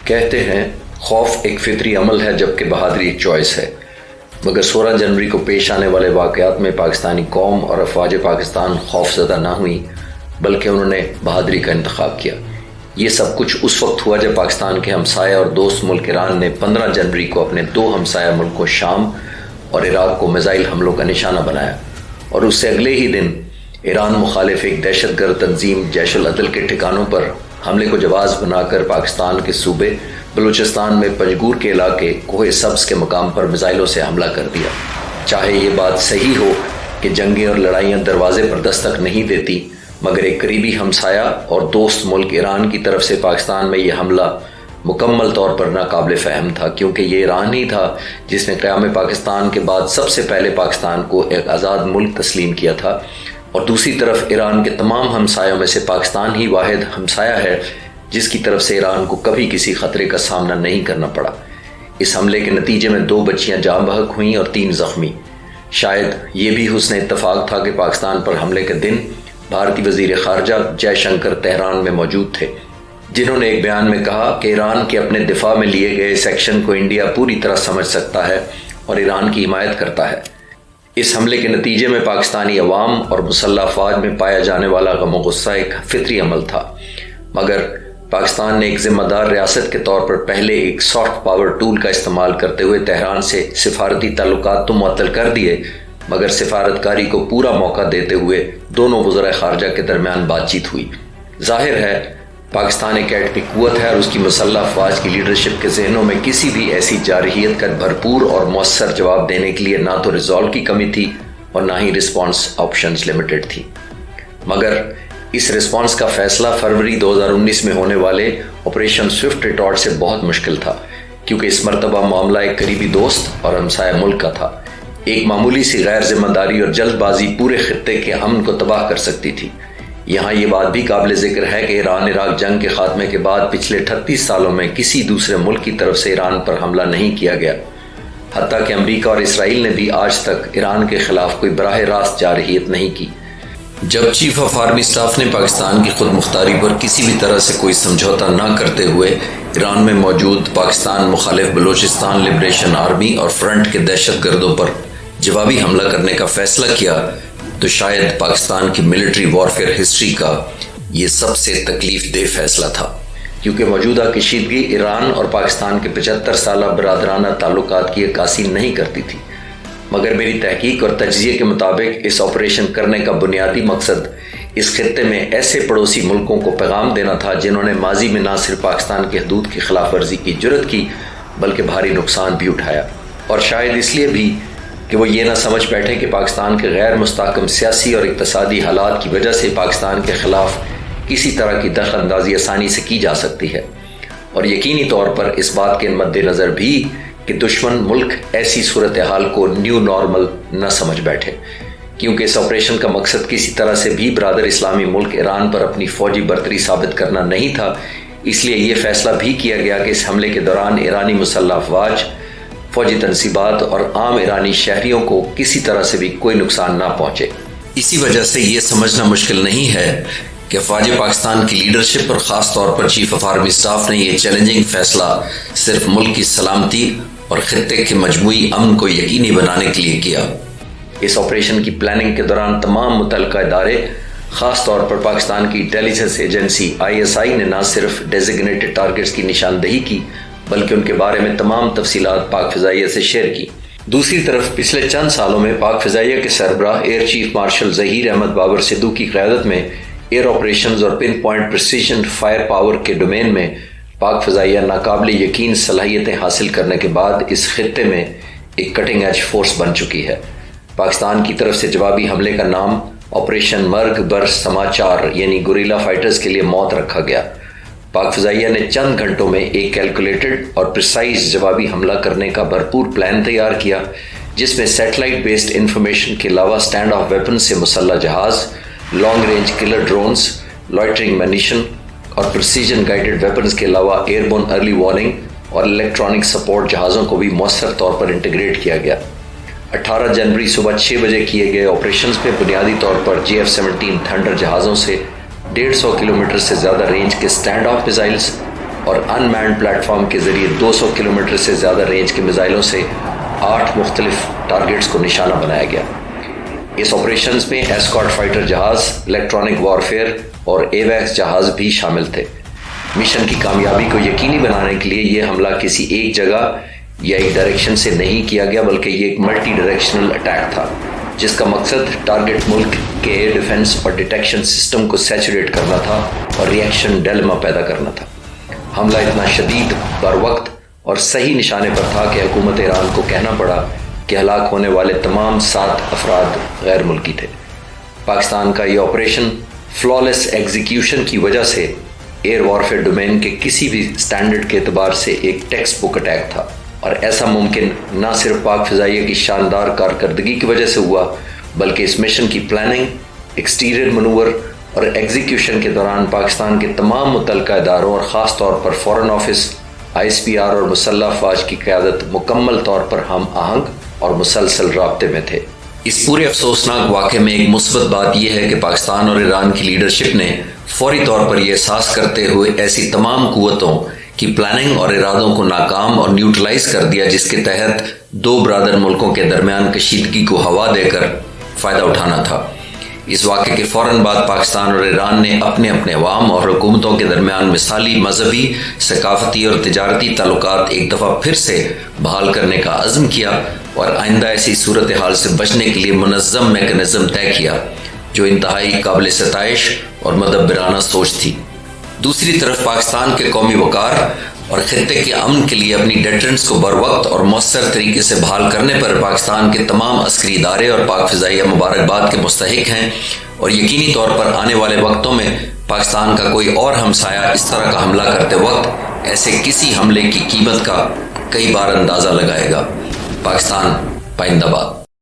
کہتے ہیں خوف ایک فطری عمل ہے جبکہ بہادری ایک چوائس ہے، مگر 16 جنوری کو پیش آنے والے واقعات میں پاکستانی قوم اور افواج پاکستان خوف زدہ نہ ہوئی بلکہ انہوں نے بہادری کا انتخاب کیا۔ یہ سب کچھ اس وقت ہوا جب پاکستان کے ہمسایہ اور دوست ملک ایران نے 15 جنوری کو اپنے 2 ہمسایہ ملکوں شام اور عراق کو میزائل حملوں کا نشانہ بنایا، اور اس سے اگلے ہی دن ایران مخالف ایک دہشت گرد تنظیم جیش العدل کے ٹھکانوں پر حملے کو جواز بنا کر پاکستان کے صوبے بلوچستان میں پنجگور کے علاقے کوہ سبز کے مقام پر میزائلوں سے حملہ کر دیا۔ چاہے یہ بات صحیح ہو کہ جنگیں اور لڑائیاں دروازے پر دستک نہیں دیتی، مگر ایک قریبی ہمسایہ اور دوست ملک ایران کی طرف سے پاکستان میں یہ حملہ مکمل طور پر ناقابل فہم تھا، کیونکہ یہ ایران ہی تھا جس نے قیام پاکستان کے بعد سب سے پہلے پاکستان کو ایک آزاد ملک تسلیم کیا تھا، اور دوسری طرف ایران کے تمام ہمسایوں میں سے پاکستان ہی واحد ہمسایہ ہے جس کی طرف سے ایران کو کبھی کسی خطرے کا سامنا نہیں کرنا پڑا۔ اس حملے کے نتیجے میں 2 بچیاں جاں بحق ہوئیں اور 3 زخمی۔ شاید یہ بھی حسن اتفاق تھا کہ پاکستان پر حملے کے دن بھارتی وزیر خارجہ جے شنکر تہران میں موجود تھے، جنہوں نے ایک بیان میں کہا کہ ایران کے اپنے دفاع میں لیے گئے اس ایکشن کو انڈیا پوری طرح سمجھ سکتا ہے اور ایران کی حمایت کرتا ہے۔ اس حملے کے نتیجے میں پاکستانی عوام اور مسلح افواج میں پایا جانے والا غم و غصہ ایک فطری عمل تھا، مگر پاکستان نے ایک ذمہ دار ریاست کے طور پر پہلے ایک سافٹ پاور ٹول کا استعمال کرتے ہوئے تہران سے سفارتی تعلقات تو معطل کر دیے، مگر سفارتکاری کو پورا موقع دیتے ہوئے دونوں وزرائے خارجہ کے درمیان بات چیت ہوئی۔ ظاہر ہے پاکستان ایک ایٹمی قوت ہے اور اس کی مسلح افواج کی لیڈرشپ کے ذہنوں میں کسی بھی ایسی جارحیت کا بھرپور اور مؤثر جواب دینے کے لیے نہ تو ریزالو کی کمی تھی اور نہ ہی رسپانس آپشنز لمیٹڈ تھی، مگر اس رسپانس کا فیصلہ فروری 2019 میں ہونے والے آپریشن سوئفٹ ریٹارٹ سے بہت مشکل تھا، کیونکہ اس مرتبہ معاملہ ایک قریبی دوست اور ہمسایہ ملک کا تھا۔ ایک معمولی سی غیر ذمہ داری اور جلد بازی پورے خطے کے امن کو تباہ کر سکتی تھی۔ یہاں یہ بات بھی قابل ذکر ہے کہ ایران عراق جنگ کے خاتمے کے بعد پچھلے 38 سالوں میں کسی دوسرے ملک کی طرف سے ایران پر حملہ نہیں کیا گیا، حتیٰ کہ امریکہ اور اسرائیل نے بھی آج تک ایران کے خلاف کوئی براہ راست جارحیت نہیں کی۔ جب چیف آف آرمی اسٹاف نے پاکستان کی خود مختاری پر کسی بھی طرح سے کوئی سمجھوتا نہ کرتے ہوئے ایران میں موجود پاکستان مخالف بلوچستان لبریشن آرمی اور فرنٹ کے دہشت گردوں پر جوابی حملہ کرنے کا فیصلہ کیا، تو شاید پاکستان کی ملٹری وارفیئر ہسٹری کا یہ سب سے تکلیف دہ فیصلہ تھا، کیونکہ موجودہ کشیدگی ایران اور پاکستان کے 75 سالہ برادرانہ تعلقات کی عکاسی نہیں کرتی تھی، مگر میری تحقیق اور تجزیے کے مطابق اس آپریشن کرنے کا بنیادی مقصد اس خطے میں ایسے پڑوسی ملکوں کو پیغام دینا تھا جنہوں نے ماضی میں نہ صرف پاکستان کی حدود کی خلاف ورزی کی جرت کی بلکہ بھاری نقصان بھی اٹھایا، اور شاید اس لیے بھی کہ وہ یہ نہ سمجھ بیٹھے کہ پاکستان کے غیر مستحکم سیاسی اور اقتصادی حالات کی وجہ سے پاکستان کے خلاف کسی طرح کی دخل اندازی آسانی سے کی جا سکتی ہے، اور یقینی طور پر اس بات کے مد نظر بھی کہ دشمن ملک ایسی صورتحال کو نیو نارمل نہ سمجھ بیٹھے، کیونکہ اس آپریشن کا مقصد کسی طرح سے بھی برادر اسلامی ملک ایران پر اپنی فوجی برتری ثابت کرنا نہیں تھا۔ اس لیے یہ فیصلہ بھی کیا گیا کہ اس حملے کے دوران ایرانی مسلح افواج، فوجی تنصیبات اور عام ایرانی شہریوں کو کسی طرح سے بھی کوئی نقصان نہ پہنچے۔ اسی وجہ سے یہ سمجھنا مشکل نہیں ہے کہ افواج پاکستان کی لیڈرشپ اور خاص طور پر چیف آف آرمی اسٹاف نے یہ چیلنجنگ فیصلہ صرف ملک کی سلامتی اور خطے کے مجموعی امن کو یقینی بنانے کے لیے کیا۔ اس آپریشن کی پلاننگ کے دوران تمام متعلقہ ادارے، خاص طور پر پاکستان کی انٹیلیجنس ایجنسی ISI نے نہ صرف ڈیزیگنیٹڈ ٹارگٹس کی نشاندہی کی بلکہ ان کے بارے میں تمام تفصیلات پاک فضائیہ سے شیئر کی۔ دوسری طرف پچھلے چند سالوں میں پاک فضائیہ کے سربراہ air chief marshal Zaheer Ahmed Babar Sidhu کی قیادت میں ایئر آپریشنز اور pinpoint precision firepower کے ڈومین میں پاک فضائیہ ناقابل یقین صلاحیتیں حاصل کرنے کے بعد اس خطے میں ایک کٹنگ ایج فورس بن چکی ہے۔ پاکستان کی طرف سے جوابی حملے کا نام آپریشن مرگ بر سماچار یعنی گوریلا فائٹرز کے لیے موت رکھا گیا۔ پاک فضائیہ نے چند گھنٹوں میں ایک کیلکولیٹڈ اور پریسائز جوابی حملہ کرنے کا بھرپور پلان تیار کیا، جس میں سیٹلائٹ بیسڈ انفارمیشن کے علاوہ سٹینڈ آف ویپنز سے مسلح جہاز، لانگ رینج کلر ڈرونز، لوائٹرنگ منیشن اور پریسیجن گائیڈڈ ویپنز کے علاوہ ایئر بورن ارلی وارننگ اور الیکٹرانک سپورٹ جہازوں کو بھی مؤثر طور پر انٹیگریٹ کیا گیا۔ 18 جنوری صبح 6 بجے کیے گئے آپریشنز میں بنیادی طور پر GF-17 تھنڈر جہازوں سے 150 کلومیٹر سے زیادہ رینج کے سٹینڈ آف میزائلز اور ان مینڈ پلیٹ فارم کے ذریعے 200 کلومیٹر سے زیادہ رینج کے میزائلوں سے 8 مختلف ٹارگٹس کو نشانہ بنایا گیا۔ اس آپریشنز میں ایسکارٹ فائٹر جہاز، الیکٹرانک وارفیئر اور ایویکس جہاز بھی شامل تھے۔ مشن کی کامیابی کو یقینی بنانے کے لیے یہ حملہ کسی ایک جگہ یا ایک ڈائریکشن سے نہیں کیا گیا، بلکہ یہ ایک ملٹی ڈائریکشنل اٹیک تھا جس کا مقصد ٹارگٹ ملک کے ایئر ڈیفنس اور ڈیٹیکشن سسٹم کو سیچوریٹ کرنا تھا اور ریئیکشن ڈیلما پیدا کرنا تھا۔ حملہ اتنا شدید، بر وقت اور صحیح نشانے پر تھا کہ حکومت ایران کو کہنا پڑا کہ ہلاک ہونے والے تمام 7 افراد غیر ملکی تھے۔ پاکستان کا یہ آپریشن فلالیس ایگزیکیوشن کی وجہ سے ایئر وارفیئر ڈومین کے کسی بھی سٹینڈرڈ کے اعتبار سے ایک ٹیکسٹ بک اٹیک تھا، اور ایسا ممکن نہ صرف پاک فضائیہ کی شاندار کارکردگی کی وجہ سے ہوا، بلکہ اس مشن کی پلاننگ، ایکسٹیریئر منور اور ایگزیکیوشن کے دوران پاکستان کے تمام متعلقہ اداروں اور خاص طور پر فورن آفس، ISPR اور مسلح افواج کی قیادت مکمل طور پر ہم آہنگ اور مسلسل رابطے میں تھے۔ اس پورے افسوسناک واقعے میں ایک مثبت بات یہ ہے کہ پاکستان اور ایران کی لیڈرشپ نے فوری طور پر یہ احساس کرتے ہوئے ایسی تمام قوتوں کی پلاننگ اور ارادوں کو ناکام اور نیوٹرلائز کر دیا جس کے تحت 2 برادر ملکوں کے درمیان کشیدگی کو ہوا دے کر فائدہ اٹھانا تھا۔ اس واقعے کے فوراً بعد پاکستان اور ایران نے اپنے عوام اور حکومتوں کے درمیان مثالی مذہبی، ثقافتی اور تجارتی تعلقات ایک دفعہ پھر سے بحال کرنے کا عزم کیا اور آئندہ ایسی صورتحال سے بچنے کے لیے منظم میکانزم طے کیا جو انتہائی قابل ستائش اور مدبرانہ سوچ تھی۔ دوسری طرف پاکستان کے قومی وقار اور خطے کے امن کے لیے اپنی ڈیٹرنس کو بر وقت اور مؤثر طریقے سے بحال کرنے پر پاکستان کے تمام عسکری ادارے اور پاک فضائیہ مبارکباد کے مستحق ہیں، اور یقینی طور پر آنے والے وقتوں میں پاکستان کا کوئی اور ہمسایہ اس طرح کا حملہ کرتے وقت ایسے کسی حملے کی قیمت کا کئی بار اندازہ لگائے گا۔ پاکستان پائندہ باد۔